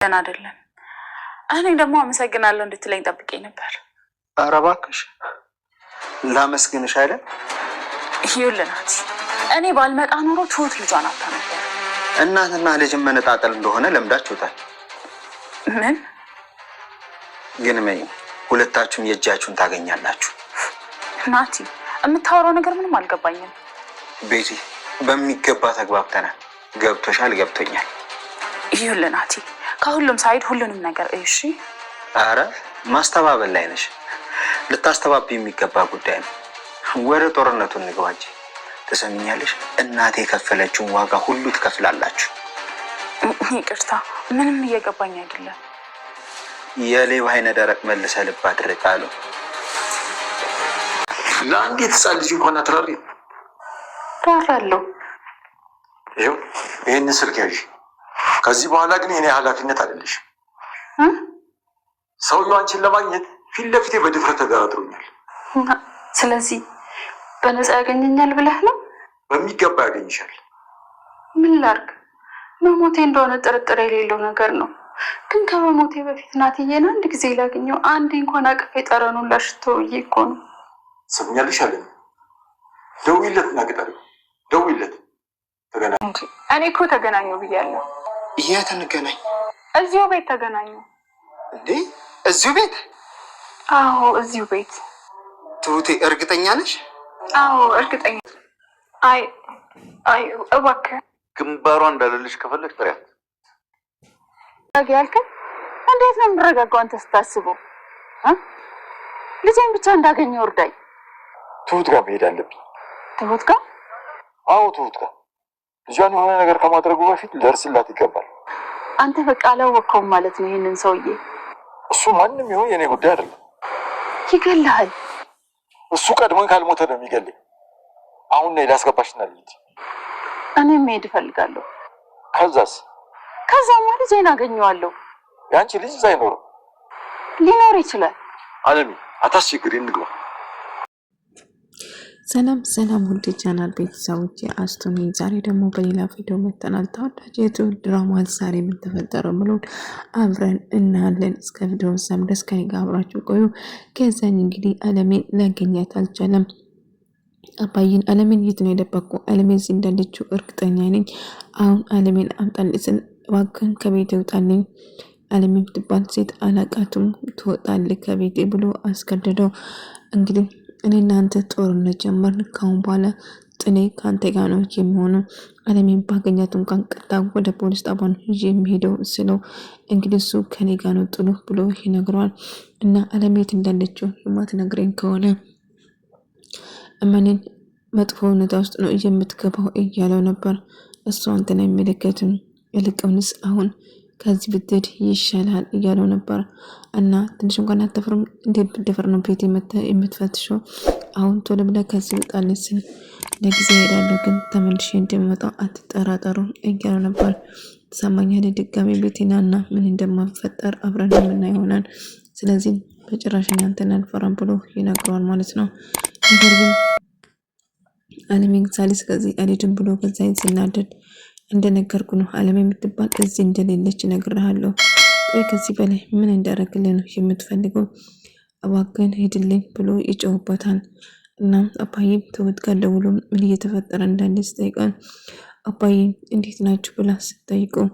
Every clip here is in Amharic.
ገና አይደለም። እኔ ደግሞ አመሰግናለሁ እንድትለኝ ጠብቄ ነበር። ኧረ እባክሽ ላመስግንሽ አይደል? ይኸውልህ ናቲ፣ እኔ ባልመጣ ኖሮ ትሁት ልጇን አታ ነበር። እናትና ልጅን መነጣጠል እንደሆነ ለምዳችሁታል። ምን ግን መኝ ሁለታችሁም የእጃችሁን ታገኛላችሁ። ናቲ፣ የምታወራው ነገር ምንም አልገባኝም። ቤቲ፣ በሚገባ ተግባብተናል። ገብቶሻል? ገብቶኛል። ይኸውልህ ናቲ፣ ከሁሉም ሳይድ ሁሉንም ነገር እሺ። አረ ማስተባበል ላይ ነሽ። ልታስተባብ የሚገባ ጉዳይ ነው። ወደ ጦርነቱ እንግባ እንጂ። ትሰሚኛለሽ? እናቴ የከፈለችውን ዋጋ ሁሉ ትከፍላላችሁ። ይቅርታ፣ ምንም እየገባኝ አይደለም። የሌባ አይነ ደረቅ መልሰ ልብ አድርቃሉ። ለአንዲት ህፃን ልጅ እንኳን አትራሪ ራራለሁ። ይኸው ይህንን ስልክ ያዥ። ከዚህ በኋላ ግን የኔ ኃላፊነት አይደለሽ። ሰውየው አንቺን ለማግኘት ፊት ለፊቴ በድፍረት ተደራድሮኛል። ስለዚህ በነፃ ያገኘኛል ብለህ ነው? በሚገባ ያገኝሻል። ምን ላድርግ? መሞቴ እንደሆነ ጥርጥር የሌለው ነገር ነው። ግን ከመሞቴ በፊት ናትዬን አንድ ጊዜ ላገኘው፣ አንዴ እንኳን አቅፌ ጠረኑን ላሽተው እኮ ነው። ሰምኛልሽ አለ። ደውይለት እና ቅጠሪው። ደውይለት። ተገናኙ። እኔ እኮ ተገናኙ ብያለሁ። የት እንገናኝ? እዚሁ ቤት ተገናኙ። እንዴ? እዚሁ ቤት? አዎ እዚሁ ቤት። ትሁቴ እርግጠኛ ነሽ? አዎ እርግጠኛ። አይ እባክህ ግንባሯ እንዳለልሽ ከፈለግሽ ጥሪያት። ያልከኝ እንዴት ነው የምረጋጋው? አንተ ስታስበው ልጄን ብቻ እንዳገኘው እርዳኝ። ትሁት ጋር መሄድ አለብኝ። ትሁት ጋር? አዎ ትሁት ጋር። ልጇን የሆነ ነገር ከማድረጉ በፊት ደርስላት ይገባል። አንተ በቃ አላወቅከውም ማለት ነው ይሄንን ሰውዬ። እሱ ማንም ይሁን የኔ ጉዳይ አይደለም። ይገልሃል። እሱ ቀድሞኝ ካልሞተ ነው የሚገልኝ። አሁን ነይ ላስገባሽና ልሂድ። እኔም መሄድ እፈልጋለሁ። ከዛማ ልጄን አገኘዋለሁ። የአንቺ ልጅ እዛ አይኖርም። ሊኖር ይችላል። አለሚ አታስቸግሪ፣ እንግባ። ሰላም ውድ ቻናል ቤተሰቦች፣ አስቶኒ ዛሬ ደግሞ በሌላ ቪዲዮ መጥተናል። ተወዳጅ የትሁት ድራማ ዛሬ ምን ተፈጠረ ብሎን አብረን እናያለን። እስከ ቪዲዮ ሰም ድረስ ከኔ ጋር አብራችሁ ቆዩ። ከዛኝ እንግዲህ አለሜን ላገኛት አልቻለም። አባይን አለሜን የት ነው የደበቁ? አለሜን እዚህ እንዳለችው እርግጠኛ ነኝ። አሁን አለሜን አምጣልኝ፣ እባክህን ከቤት ይውጣልኝ። አለሜ ብትባል ሴት አላቃቱም፣ ትወጣለህ ከቤቴ ብሎ አስገደደው። እንግዲህ እኔ እናንተ ጦርነት ጀመርን። ካሁን በኋላ ጥኔ ከአንተ ጋር ነው የሚሆነው። አለሜን ባገኛት እንኳን ቀጥታ ወደ ፖሊስ ጣቢያ ነው ይዤ የሚሄደው ስለው እንግዲህ እሱ ከኔ ጋር ነው ጥሉ ብሎ ይነግረዋል። እና አለሜት እንዳለችው የማትነግረኝ ከሆነ እመኔን መጥፎ ሁኔታ ውስጥ ነው የምትገባው እያለው ነበር። እሱ አንተን አይመለከትም፣ ይልቁንስ አሁን ከዚህ ብትሄድ ይሻላል እያለው ነበር። እና ትንሽ እንኳን አትፈርም? እንዴት ብትደፍር ነው ቤት የምትፈትሸው? አሁን ቶሎ ብለህ ከዚህ ውጣልኝ ስል ለጊዜ ሄዳለሁ፣ ግን ተመልሼ እንደምመጣ አትጠራጠሩ እያለው ነበር። ትሰማኛለህ? ድጋሜ ቤቴና እና ምን እንደማፈጠር አብረን የምናየው ይሆናል። ስለዚህ በጭራሽ አንተን አልፈራም ብሎ ይነግረዋል ማለት ነው። ነገር ግን አለሜን ሳሊስ ከዚህ አልሄድም ብሎ ከዛ ሲናደድ እንደነገርኩ ነው አለሜ የምትባል እዚህ እንደሌለች እነግርሃለሁ። ቆይ ከዚህ በላይ ምን እንዳደረግልህ ነው የምትፈልገው? እባክህን ሂድልኝ ብሎ ይጮህበታል። እና አባዬ ትሁት ጋር ደውሎ ምን እየተፈጠረ እንዳለ ስጠይቀን አባዬ እንዴት ናችሁ ብላ ስጠይቀው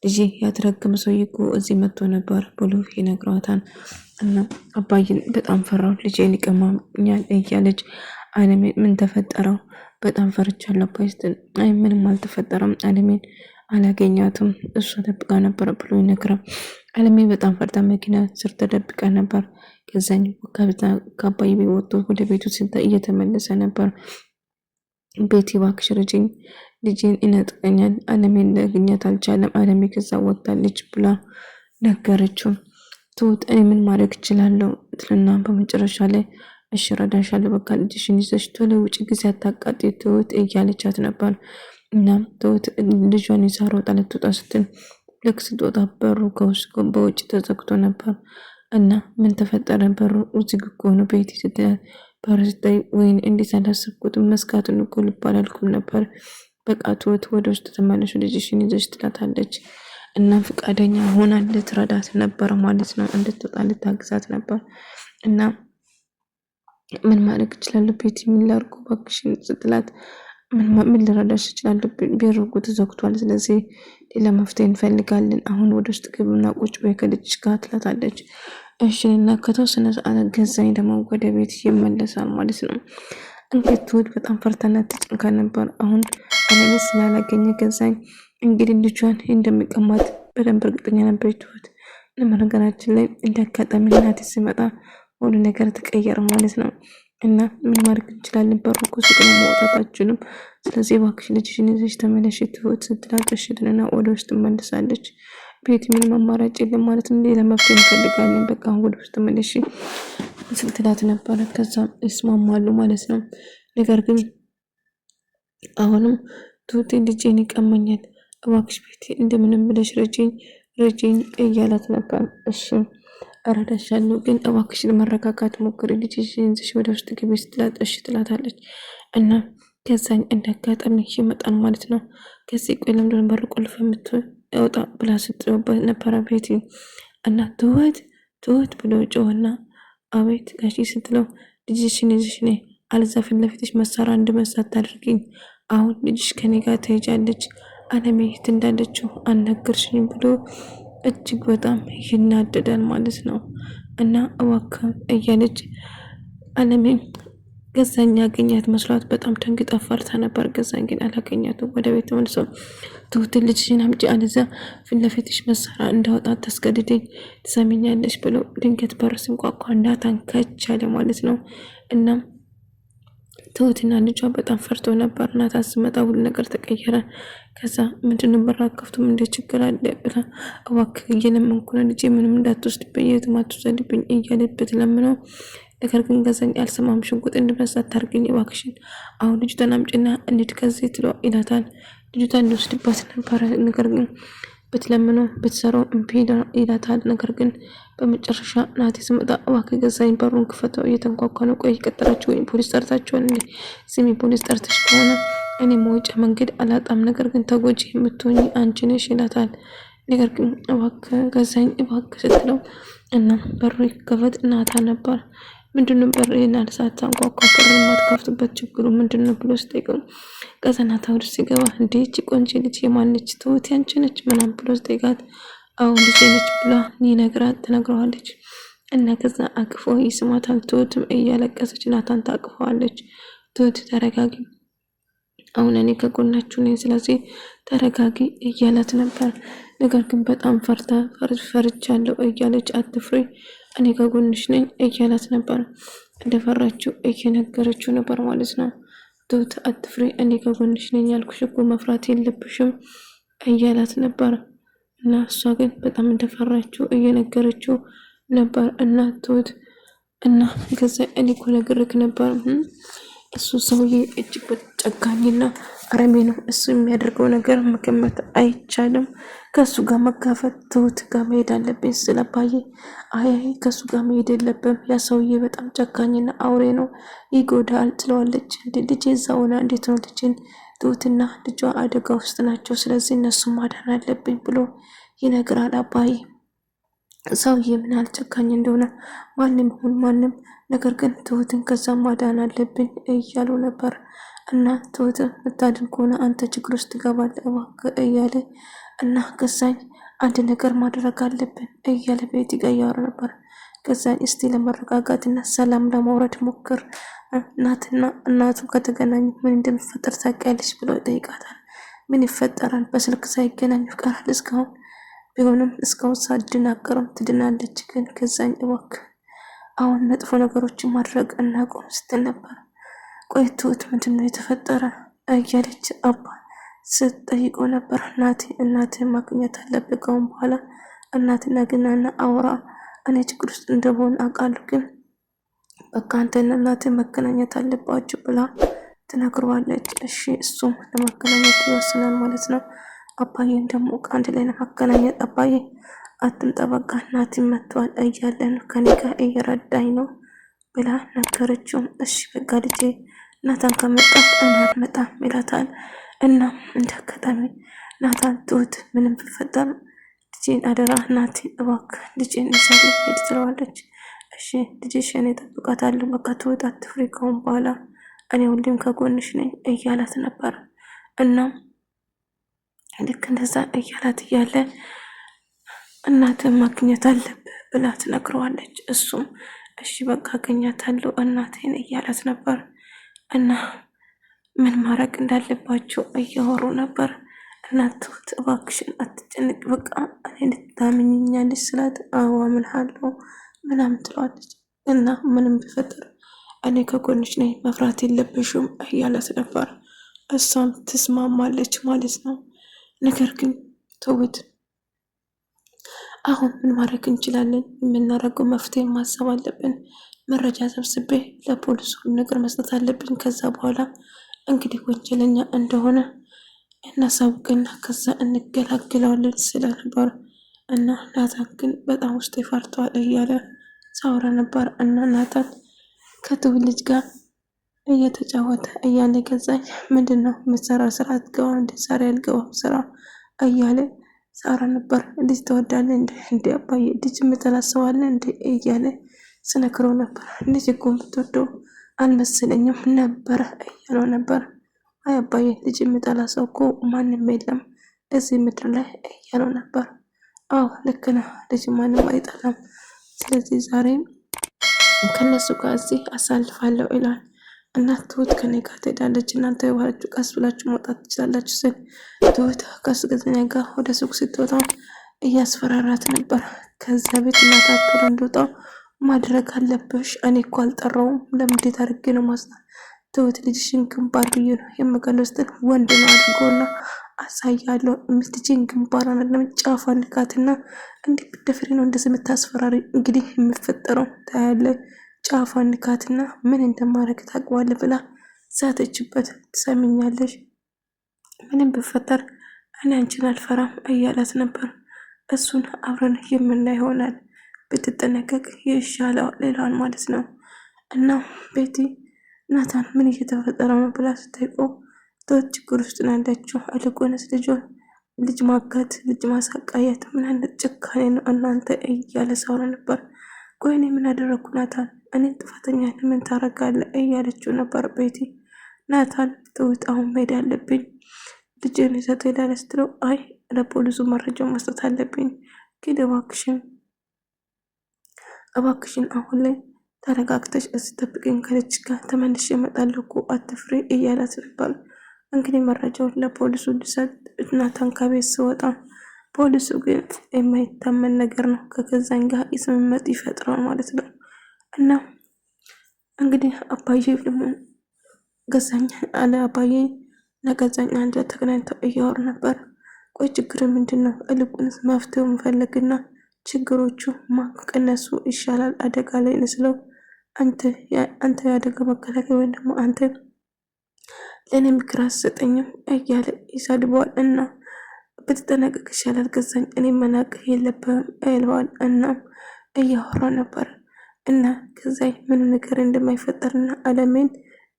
ልጄ ያተረገመ ሰውዬ እኮ እዚህ መጥቶ ነበር ብሎ ይነግሯታል። እና አባዬን በጣም ፈራው፣ ልጄን ይቀማኛል እያለች አለሜ ምን ተፈጠረው? በጣም ፈርቻለሁ አባዬ ስትል አይ ምንም አልተፈጠረም፣ አለሜን አላገኛትም፣ እሷ ተደብቃ ነበር ብሎ ይነግራል። አለሜ በጣም ፈርታ መኪና ስር ተደብቃ ነበር። ከዛኝ ከአባዬ ቤት ወጥቶ ወደ ቤቱ እየተመለሰ ነበር። ቤቲ እባክሽ ርጂኝ፣ ልጄን ይነጥቀኛል፣ አለሜን ላገኛት አልቻለም፣ አለሜ ከዛ ወጣለች ብላ ነገረችው። ትሁት እኔ ምን ማድረግ እችላለሁ ትልና በመጨረሻ ላይ እሺ እረዳሻለሁ፣ በቃ ልጅሽን ይዘሽ ቶሎ ውጭ፣ ጊዜ አታቃጥይ ትሁት እያለቻት ነበር። እናም ትሁት ልጇን ይዛ ሮጣ ልትወጣ ስትል ልክ ስትወጣ በሩ ከውስጥ በውጭ ተዘግቶ ነበር። እና ምን ተፈጠረ? በሩ ዝግ እኮ ነው ቤቲ ስትል በር ስታይ ወይን እንዴት አላሰብኩትም፣ መስጋቱን እኮ ልብ አላልኩም ነበር። በቃ ትሁት ወደ ውስጥ ተመለሽ፣ ልጅሽን ይዘሽ ትላታለች። እና ፈቃደኛ ሆና ልትረዳት ነበር ማለት ነው። እንድትወጣ ልታግዛት ነበር እና ምን ማድረግ እችላለሁ ቤት የሚላርጉ ባክሽን ስትላት ምን ልረዳሽ እችላለሁ? ቢሮጉ ተዘግቷል። ስለዚህ ሌላ መፍትሄ እንፈልጋለን። አሁን ወደ ውስጥ ግብና ቁጭ በይ ከልጅሽ ጋር ትላታለች። እሺ እና ከተወሰነ ሰዓት ገዛኝ ደግሞ ወደ ቤት ይመለሳል ማለት ነው። እንግዲህ ትሁት በጣም ፈርታና ተጨንቃ ነበር። አሁን አለሜ ስላላገኘ ገዛኝ እንግዲህ ልጇን እንደሚቀማት በደንብ እርግጠኛ ነበረች ትሁት። ነገራችን ላይ እንዳጋጣሚ እናቴ ሲመጣ ሁሉ ነገር ተቀየረ ማለት ነው። እና ምን ማድረግ እንችላለን? በሩ እኮ ዝግ ነው፣ መውጣት አትችሉም። ስለዚህ እባክሽ ልጅሽን ይዘሽ ተመለሽ ትሁት ስትላት እሺ ትልና ወደ ውስጥ ትመለሳለች። ቤት ምንም አማራጭ የለም ማለት ነው። ሌላ መፍትሄ እንፈልጋለን፣ በቃ ወደ ውስጥ ተመለሽ ስትላት ነበረ። ከዛም ይስማማሉ ማለት ነው። ነገር ግን አሁንም ትሁት ልጄን ይቀመኛል፣ እባክሽ ቤት እንደምንም ብለሽ ረጂኝ እያላት ነበር። እሺ እረዳሻለሁ ግን እባክሽ ለመረጋጋት ሞክሪ፣ ልጅሽን ይዘሽ ወደ ውስጥ ግቢ ስትላት እሺ ትላታለች። እና ከዛኝ እንዳጋጣሚ ይመጣል ማለት ነው። ከዚህ ቆይ ለምንድን በር ቁልፍ የምትወጣ ብላ ስትለውበት ነበረ ቤቲ። እና ትሁት ብሎ ጮኸና አቤት ጋሺ ስትለው ልጅሽን ይዘሽ ነይ፣ አለዛ ፊት ለፊትሽ መሳሪያ እንድመሳት ታድርጊኝ። አሁን ልጅሽ ከኔ ጋር ትሄጃለች፣ አለሜ የት እንዳለችው አልነገርሽኝም ብሎ እጅግ በጣም ይናደዳል ማለት ነው። እና እባክህ እያለች አለሜ ገዛኝ ያገኛት መስሏት በጣም ደንግጣ ፈርታ ነበር። ገዛኝ ግን አላገኛትም። ወደ ቤት ተመልሶ ትሁትን ልጅሽን አምጪ አለዛ ፊት ለፊትሽ መሳሪያ እንዳወጣ ታስገድደኝ ትሰሚኛለሽ ብሎ ድንገት በር ሲንኳኳ ናታን ከች አለ ማለት ነው። እናም ትሁትና ልጇ በጣም ፈርቶ ነበር። ናታን ስመጣ ሁሉ ነገር ተቀየረ። ከዛ ምንድነው በር አከፍቱም እንደ ችግር አለ ብላ እባክህ እየለመንኩ ነው ልጄ ምንም እንዳትወስድብኝ የትም አትወስድብኝ እያለበት ለምነው። ነገር ግን ገዛኝ አልሰማም። ሽጉጥ እንድመሳት ታርገኝ እባክሽን፣ አሁን ልጅቷን አምጪና እንሂድ ከዚህ ትለው ይላታል። ልጅቷን እንወስድባት ነበረ ነገር ግን ብትለምነው ብትሰራው እምቢ ይላታል። ነገር ግን በመጨረሻ ናቲ ስመጣ እባክህ ገዛኝ በሩን ክፈተው እየተንኳኳ ነው፣ ቆይ ቀጠራችሁ ወይ ፖሊስ ጠርታችኋል እንዴ? ስሚ ፖሊስ ጠርተሽ ከሆነ እኔ መውጫ መንገድ አላጣም፣ ነገር ግን ተጎጂ የምትሆኚ አንቺ ነሽ ይላታል። ነገር ግን እባክህ ገዛኝ እባክህ ስትለው እና በሩ ይከፈት ናታ ነበር። ምንድነው በሬን አልሳት አንኳኳ በሩን ማትከፍቱበት ችግሩ ምንድነው ብሎ ሲጠይቀው ቀዘናታ ወደ ሲገባ እንዴ እቺ ቆንጆ ልጅ የማነች ትሁት ያንቺ ነች ምናምን ብሎ ሲጠይቃት አሁን ልጅ ነች ብላ ትነግረዋለች። እና ከዛ አቅፎ ይስማታል። ትሁትም እያለቀሰች ናታን ታቅፈዋለች። ትሁት ተረጋጊ፣ አሁን እኔ ከጎናችሁ ነኝ፣ ስለዚህ ተረጋጊ እያላት ነበር። ነገር ግን በጣም ፈርቻለሁ እያለች አትፍሪ እኔ ከጎንሽ ነኝ እያላት ነበር። እንደፈራችው እየነገረችው ነበር ማለት ነው። ትሁት አትፍሪ እኔ ከጎንሽ ነኝ ያልኩሽ እኮ መፍራት የለብሽም እያላት ነበር። እና እሷ ግን በጣም እንደፈራችው እየነገረችው ነበር። እና ትሁት እና ከዛ እኔ እኮ ነግሬክ ነበር እሱ ሰውዬ እጅግ ጨካኝና አረሜ ነው። እሱ የሚያደርገው ነገር መገመት አይቻልም። ከሱ ጋር መጋፈጥ ትሁት ጋር መሄድ አለብኝ ስለባየ አይ ከሱ ጋር መሄድ የለብም ያ ሰውዬ በጣም ጨካኝና አውሬ ነው ይጎዳል ትለዋለች። ልጅ እዛውና እንዴት ነው ልጅን ትሁትና ልጇ አደጋ ውስጥ ናቸው፣ ስለዚህ እነሱ ማዳን አለብኝ ብሎ ይነግራል አባዬ። ሰውዬ ምን ያህል ጨካኝ እንደሆነ ማንም ይሁን ማንም፣ ነገር ግን ትሁትን ከዛ ማዳን አለብኝ እያሉ ነበር። እና ትሁትን ምታድን ከሆነ አንተ ችግር ውስጥ ትገባለህ እባክህ እያለ እና ከዛኝ አንድ ነገር ማድረግ አለብን እያለ ቤት ይቀያወር ነበር። ከዛኝ እስቲ ለመረጋጋትና ሰላም ለማውረድ ሞክር፣ እናቱ ከተገናኙ ምን እንደሚፈጠር ታውቂያለሽ ብሎ ይጠይቃታል። ምን ይፈጠራል? በስልክ ሳይገናኙ ይቀራል እስካሁን ቢሆንም እስካሁን ሳትደናገርም ትድናለች። ግን ከዛኝ እባክህ አሁን መጥፎ ነገሮችን ማድረግ እናቆም ስትል ነበር። ቆይ ትሁት ምንድነው የተፈጠረ እያለች አባ ስትጠይቀው ነበር። እናቴን ማግኘት አለብህ ከአሁን በኋላ እናቴን አግናና አውራ፣ እኔ ችግር ውስጥ እንደሆነ አውቃለሁ፣ ግን በቃ አንተና እናቴን መገናኘት አለባችሁ ብላ ትነግረዋለች። እሺ እሱም ለማገናኘት ይወስናል ማለት ነው። አባዬን ደግሞ ከአንድ ላይ ለማገናኘት አባዬ አትምጣ በቃ እናቴን መጥቷል እያለን ከኔ ጋር እየረዳኝ ነው ብላ ነገረችው። እሺ በቃ ልጄ ናታን ከመጣ እኔ አልመጣም ይላታል። እና እንደ አጋጣሚ ናታን ትሁት ምንም ቢፈጠር ልጄን አደራ ናቲን እባክህ ልጄን ይዛልኝ ሄድ ትለዋለች። እሺ ልጅሽ እኔ እጠብቃታለሁ፣ በቃ ትወጣ አትፍሪ፣ ከአሁን በኋላ እኔ ሁሌም ከጎንሽ ነኝ እያላት ነበር። እናም ልክ እንደዛ እያላት እያለ እናትን ማግኘት አለብህ ብላ ትነግረዋለች። እሱም እሺ በቃ አገኛታለሁ እናቴን እያላት ነበር። እና ምን ማድረግ እንዳለባቸው እያወሩ ነበር። እናትት እባክሽን አትጨንቅ፣ በቃ እኔ ልታምኝኛለች ስላት አዎ አምንሃለሁ ምናምን ትለዋለች። እና ምንም ቢፈጠር እኔ ከጎንሽ ነኝ መፍራት የለብሽም እያላት ነበር። እሷም ትስማማለች ማለት ነው። ነገር ግን ትሁት አሁን ምን ማድረግ እንችላለን? የምናደርገው መፍትሄ ማሰብ አለብን። መረጃ ሰብስቤ ለፖሊሱ ነገር መስጠት አለብን። ከዛ በኋላ እንግዲህ ወንጀለኛ እንደሆነ እናሳውቅና ከዛ እንገላግለዋለን ስለነበር እና ናታን ግን በጣም ውስጥ ይፈርተዋል እያለ ሳውራ ነበር። እና ናታን ከትሁት ልጅ ጋር እየተጫወተ እያለ ገዛኝ ምንድን ነው የምትሰራ ስራ አትገባም እንደ ዛሬ አልገባም ስራ እያለ ሳውራ ነበር። ልጅ ትወዳለህ እንደ አባዬ ልጅ የምጠላሰዋለ እንደ እያለ ስነክረው ነበር። ልጅ እኮ የምትወደው አልመሰለኝም ነበረ እያለው ነበር። አይ አባዬ ልጅ የምጠላ ሰው እኮ ማንም የለም እዚህ ምድር ላይ እያለው ነበር። አዎ ልክ ነህ፣ ልጅ ማንም አይጠላም። ስለዚህ ዛሬም ከነሱ ጋር እዚህ አሳልፋለሁ ይላል። እናት ትሁት ከኔ ጋር ትሄዳለች፣ እናንተ የባላችሁ ቀስ ብላችሁ መውጣት ትችላላችሁ ስል ትሁት ከስገዘኛ ጋር ወደ ሱቅ ስትወጣ እያስፈራራት ነበር። ከዚያ ቤት እናታቸው እንደወጣው ማድረግ አለብሽ፣ እኔ እኮ አልጠራውም ለምንዴት አድርጌ ነው ማስታ ትሁት ልጅሽን ግንባር ብዬ ነው የምገለው ስትል ወንድ ነው አድርጎና አሳያለሁ። ልጅን ግንባር አይደለም ጫፏ ንካትና እንዲህ ብትደፍሪ ነው እንደዚህ የምታስፈራሪ፣ እንግዲህ የምፈጠረው ታያለ፣ ጫፏ ንካትና ምን እንደማደርግ ታውቀዋለህ ብላ ዛተችበት። ትሰሚኛለሽ፣ ምንም ብፈጠር እኔ አንቺን አልፈራም እያላት ነበር። እሱን አብረን የምናይ ይሆናል፣ ብትጠነቀቅ ይሻላል ሌላውን ማለት ነው። እና ቤቲ ናታን ምን እየተፈጠረ ነው ብላ ስጠይቀው ትሁት ችግር ውስጥ ነው ያለችው። አልቆነስ ልጅ ማጋት ልጅ ማሳቃየት ምን አይነት ጭካኔ ነው እናንተ እያለ ሳውራ ነበር። ቆይ እኔ ምን አደረግኩ ናታን? እኔ ጥፋተኛ ምን ታረጋለህ እያለችው ነበር ቤቲ። ናታን ትሁት አሁን መሄድ አለብኝ ልጅን ይዘት ሄዳለ ስትለው አይ ለፖሊሱ መረጃው መስጠት አለብኝ፣ ግን እባክሽን አሁን ላይ ተረጋግተሽ እዚህ ጠብቂኝ፣ ከልጅ ጋር ተመልሼ እመጣለሁ እኮ አትፍሪ እያላት ነበር። እንግዲህ መረጃውን ለፖሊሱ ሊሰጥ ናታን ከቤት ሲወጣ ፖሊሱ ግን የማይታመን ነገር ነው ከገዛኝ ጋር ስምምነት ይፈጥራል ማለት ነው። እና እንግዲህ አባዬ ደግሞ ገዛኝ አለ። አባዬ ለገዛኝ አንድ ተገናኝተው እያወሩ ነበር። ቆይ ችግር ምንድን ነው? እልቁንስ መፍትሄው መፈለግና ችግሮቹ ማቀነሱ ይሻላል አደጋ ላይ ንስለው አንተ የአደጋ መከላከያ ወይም ደግሞ አንተ ለእኔ ምክር አትሰጠኝም እያለ ይሳድበዋል። እና ብትጠነቀቅ ይሻላል ገዛኝ፣ እኔ መናቅ የለብህም ይለዋል። እና እያወራ ነበር እና ከዛይ ምን ነገር እንደማይፈጠርና አለሜን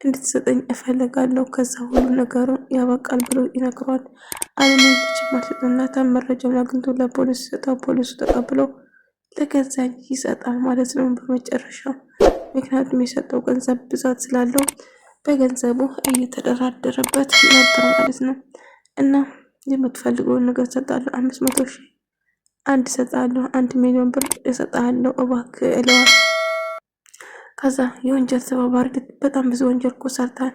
እንድትሰጠኝ እፈልጋለሁ፣ ከዛ ሁሉ ነገሩን ያበቃል ብሎ ይነግረዋል። አለሜን ብቻ ማለት ነው። ናታን መረጃውን አግኝቶ ለፖሊስ ይሰጣል። ፖሊሱ ተቀብሎ ለገዛኝ ይሰጣል ማለት ነው በመጨረሻ። ምክንያቱም የሰጠው ገንዘብ ብዛት ስላለው በገንዘቡ እየተደራደረበት ነበር ማለት ነው። እና የምትፈልገውን ነገር ሰጣለሁ፣ 500,000 አንድ ሰጣለሁ፣ 1 ሚሊዮን ብር እሰጣለሁ እባክህ እለዋል። ከዛ የወንጀል ተባባሪ በጣም ብዙ ወንጀል እኮ ሰርታል።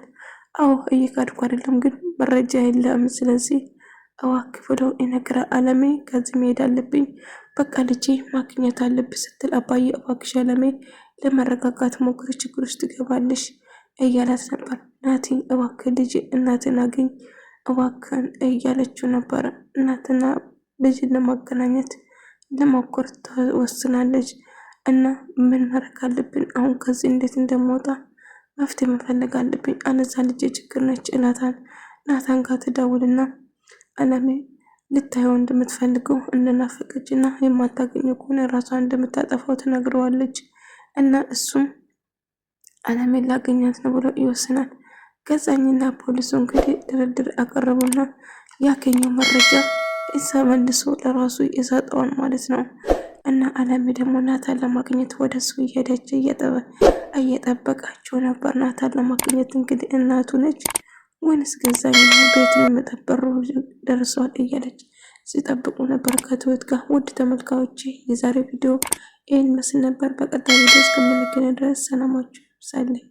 አዎ እየካድኩ አይደለም፣ ግን መረጃ የለም፣ ስለዚህ እባክህ ብሎ ይነግራል። አለሜ ከዚህ መሄድ አለብኝ፣ በቃ ልጄ ማግኘት አለብኝ ስትል አባዬ እባክሽ አለሜ ለመረጋጋት ሞክሪ፣ ችግር ውስጥ ትገባለሽ እያላት ነበር። ናቲ እባክህ ልጅ እናትን አገኝ እባክህን እያለችው ነበር። እናትና ልጅን ለማገናኘት ለሞክር ትወስናለች። እና ምን ማድረግ አለብን አሁን? ከዚህ እንዴት እንደምወጣ መፍትሄ መፈለግ አለብኝ። አነዛ ልጅ ችግር ነች እላታል። ናታን ጋር ትደውልና አለሜ ልታየው እንደምትፈልገው እንደናፈቀች እና የማታገኘው ከሆነ ራሷን እንደምታጠፋው ትነግረዋለች። እና እሱም አለሜን ላገኛት ነው ብሎ ይወስናል። ገዛኝና ፖሊሱ እንግዲህ ድርድር አቀረቡና ያገኘው መረጃ እዛ መልሶ ለራሱ የሰጠውን ማለት ነው። እና አለሚ ደግሞ ናታን ለማግኘት ወደ እሱ እየሄደች እየጠበቃቸው ነበር። ናታን ለማግኘት እንግዲህ እናቱ ነች ወይንስ ገዛኝ ቤቱን የመጠበሩ ደርሷል እያለች ሲጠብቁ ነበር ከትሁት ጋር። ውድ ተመልካዮቼ የዛሬ ቪዲዮ ይህን መስል ነበር። በቀጣይ ቪዲዮ እስከምንገናኝ ድረስ ሰላማችሁ ይብዛልኝ።